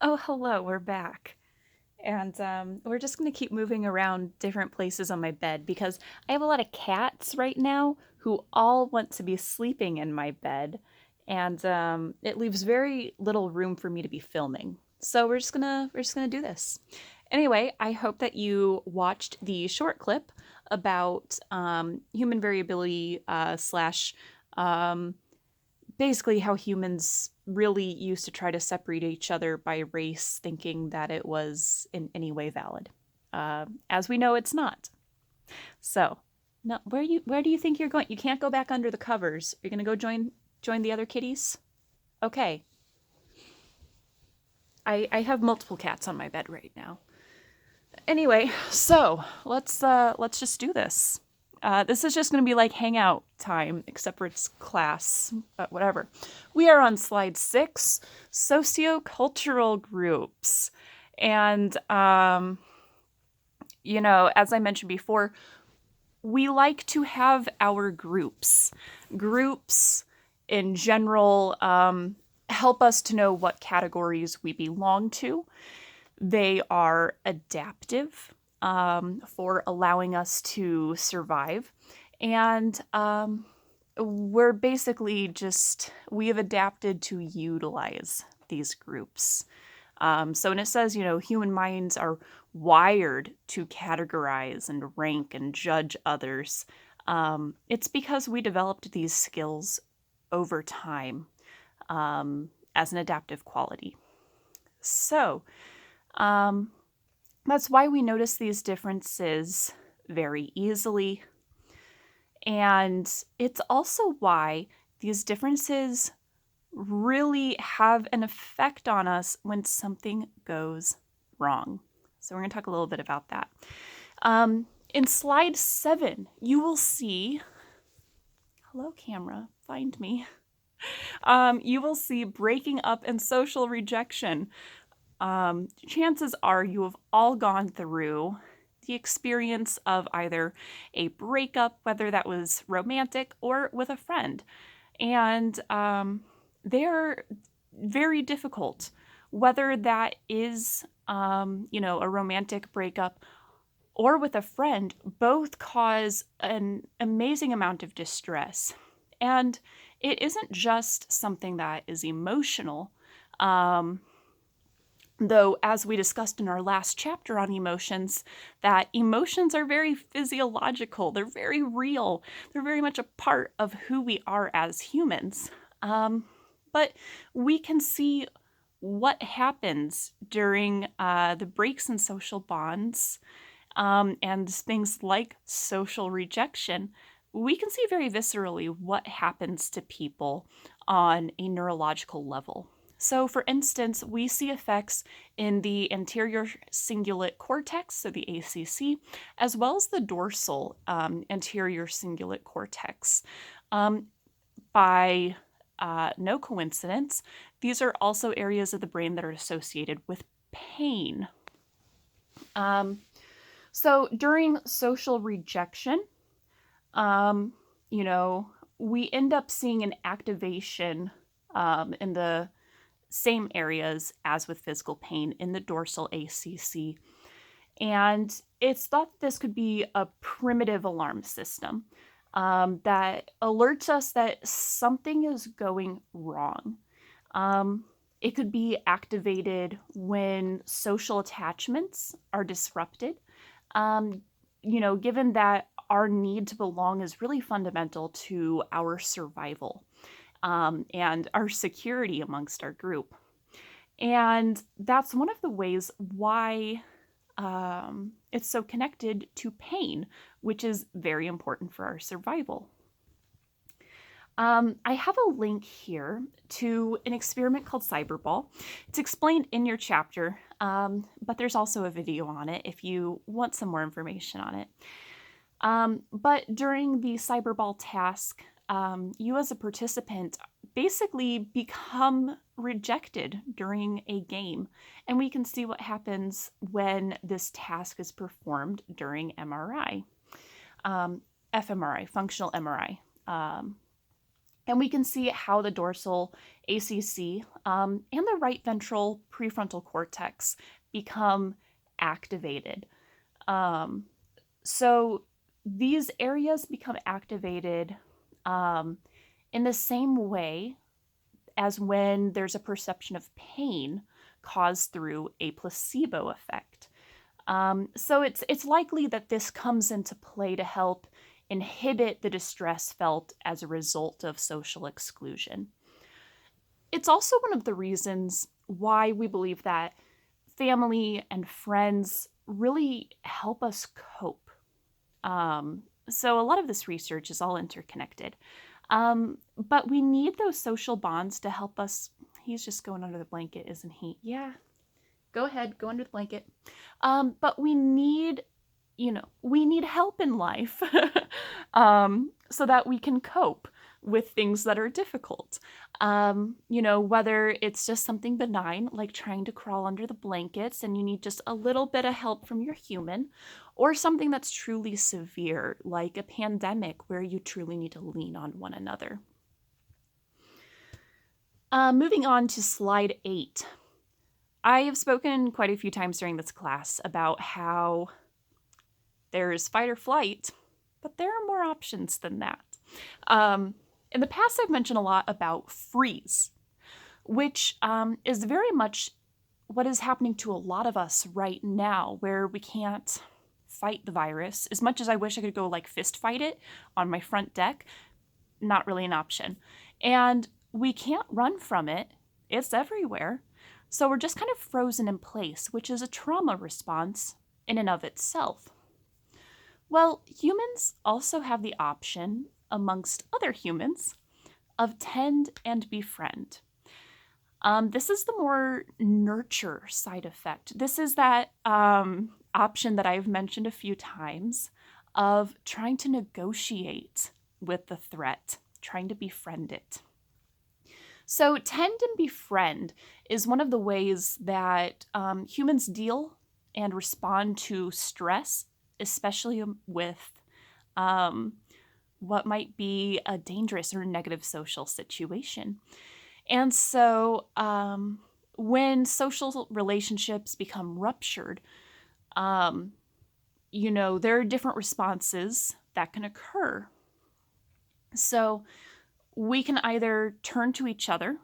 Oh, hello, we're back. And we're just going to keep moving around different places on my bed because I have a lot of cats right now who all want to be sleeping in my bed. And it leaves very little room for me to be filming. So we're just gonna do this. Anyway, I hope that you watched the short clip about human variability slash um, basically how humans really used to try to separate each other by race, thinking that it was in any way valid. As we know, it's not. So, no, where do you think you're going? You can't go back under the covers. You're gonna go join the other kitties. Okay, I have multiple cats on my bed right now. Anyway, so let's just do this. This is just going to be like hangout time, except for it's class, but whatever. We are on slide 6, sociocultural groups. And, as I mentioned before, we like to have our groups. Groups in general help us to know what categories we belong to. They are adaptive for allowing us to survive. And we have adapted to utilize these groups. So when it says, human minds are wired to categorize and rank and judge others, it's because we developed these skills over time as an adaptive quality. So, that's why we notice these differences very easily. And it's also why these differences really have an effect on us when something goes wrong. So we're going to talk a little bit about that. In slide 7, you will see, hello camera, find me. You will see breaking up and social rejection. Chances are you have all gone through the experience of either a breakup, whether that was romantic or with a friend. And they're very difficult, whether that is, a romantic breakup or with a friend, both cause an amazing amount of distress. And it isn't just something that is emotional. Though, as we discussed in our last chapter on emotions, that emotions are very physiological, they're very real, they're very much a part of who we are as humans. But we can see what happens during the breaks in social bonds and things like social rejection. We can see very viscerally what happens to people on a neurological level. So, for instance, we see effects in the anterior cingulate cortex, so the ACC, as well as the dorsal anterior cingulate cortex. By no coincidence, these are also areas of the brain that are associated with pain. So, during social rejection, we end up seeing an activation in the same areas as with physical pain in the dorsal ACC. And it's thought that this could be a primitive alarm system that alerts us that something is going wrong. It could be activated when social attachments are disrupted. Given that our need to belong is really fundamental to our survival and our security amongst our group. And that's one of the ways why it's so connected to pain, which is very important for our survival. I have a link here to an experiment called Cyberball. It's explained in your chapter, but there's also a video on it if you want some more information on it. But during the Cyberball task, you as a participant basically become rejected during a game. And we can see what happens when this task is performed during MRI, fMRI, functional MRI. And we can see how the dorsal ACC and the right ventral prefrontal cortex become activated. Um, so these areas become activated in the same way as when there's a perception of pain caused through a placebo effect. So it's likely that this comes into play to help inhibit the distress felt as a result of social exclusion. It's also one of the reasons why we believe that family and friends really help us cope. So a lot of this research is all interconnected. But we need those social bonds to help us. He's just going under the blanket, isn't he? Yeah. Go ahead, go under the blanket. But we need, we need help in life so that we can cope with things that are difficult. Whether it's just something benign, like trying to crawl under the blankets and you need just a little bit of help from your human, or something that's truly severe, like a pandemic where you truly need to lean on one another. Moving on to slide 8. I have spoken quite a few times during this class about how there's fight or flight, but there are more options than that. In the past, I've mentioned a lot about freeze, which is very much what is happening to a lot of us right now, where we can't fight the virus. As much as I wish I could go like fist fight it on my front deck, not really an option. And we can't run from it. It's everywhere. So we're just kind of frozen in place, which is a trauma response in and of itself. Well, humans also have the option, amongst other humans, of tend and befriend. This is the more nurture side effect. This is that option that I've mentioned a few times of trying to negotiate with the threat, trying to befriend it. So tend and befriend is one of the ways that humans deal and respond to stress, especially with what might be a dangerous or negative social situation. And so when social relationships become ruptured, there are different responses that can occur. So we can either turn to each other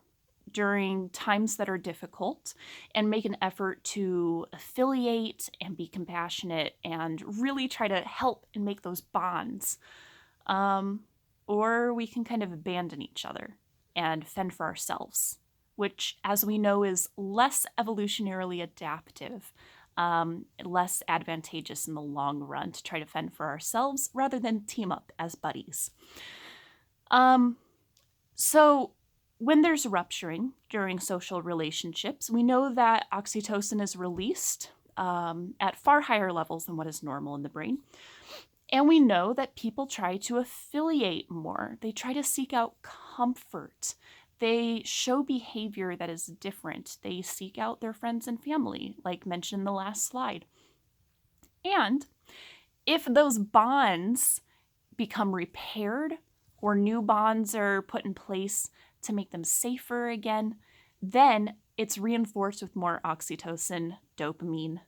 during times that are difficult and make an effort to affiliate and be compassionate and really try to help and make those bonds. Or we can kind of abandon each other and fend for ourselves, which, as we know, is less evolutionarily adaptive, less advantageous in the long run to try to fend for ourselves rather than team up as buddies. So when there's rupturing during social relationships, we know that oxytocin is released at far higher levels than what is normal in the brain. And we know that people try to affiliate more. They try to seek out comfort. They show behavior that is different. They seek out their friends and family, like mentioned in the last slide. And if those bonds become repaired or new bonds are put in place to make them safer again, then it's reinforced with more oxytocin, dopamine.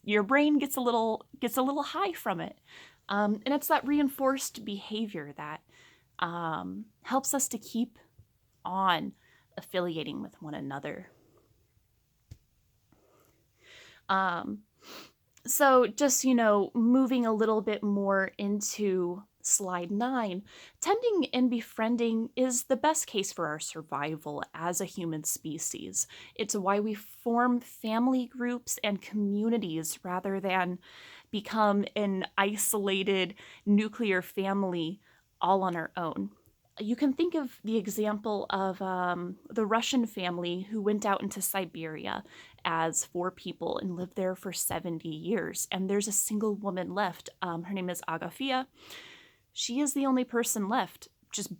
Your brain gets a little high from it. And it's that reinforced behavior that helps us to keep on affiliating with one another. So just, moving a little bit more into slide 9, tending and befriending is the best case for our survival as a human species. It's why we form family groups and communities rather than become an isolated nuclear family all on our own. You can think of the example of the Russian family who went out into Siberia as 4 people and lived there for 70 years. And there's a single woman left. Her name is Agafia. She is the only person left, just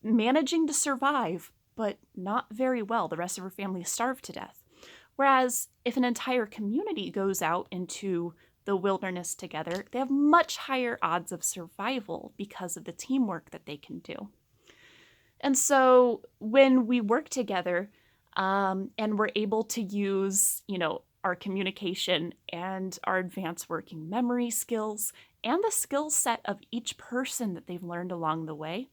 managing to survive, but not very well. The rest of her family starved to death. Whereas if an entire community goes out into the wilderness together, they have much higher odds of survival because of the teamwork that they can do. And so when we work together and we're able to use, our communication and our advanced working memory skills and the skill set of each person that they've learned along the way,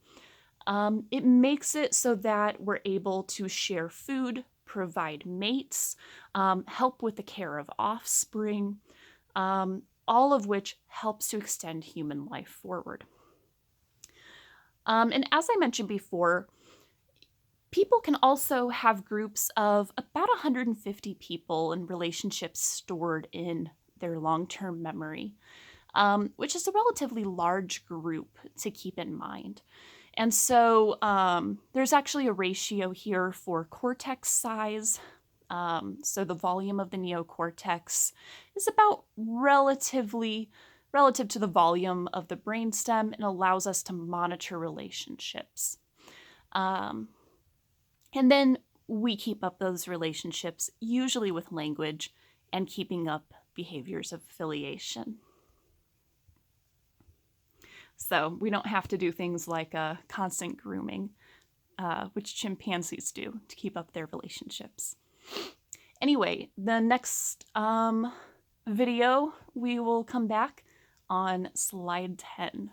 it makes it so that we're able to share food, provide mates, help with the care of offspring, all of which helps to extend human life forward. And as I mentioned before, people can also have groups of about 150 people and relationships stored in their long-term memory, which is a relatively large group to keep in mind. And so there's actually a ratio here for cortex size. So the volume of the neocortex is about relative to the volume of the brainstem and allows us to monitor relationships. And then we keep up those relationships, usually with language and keeping up behaviors of affiliation. So we don't have to do things like constant grooming, which chimpanzees do to keep up their relationships. Anyway, the next video, we will come back on slide 10.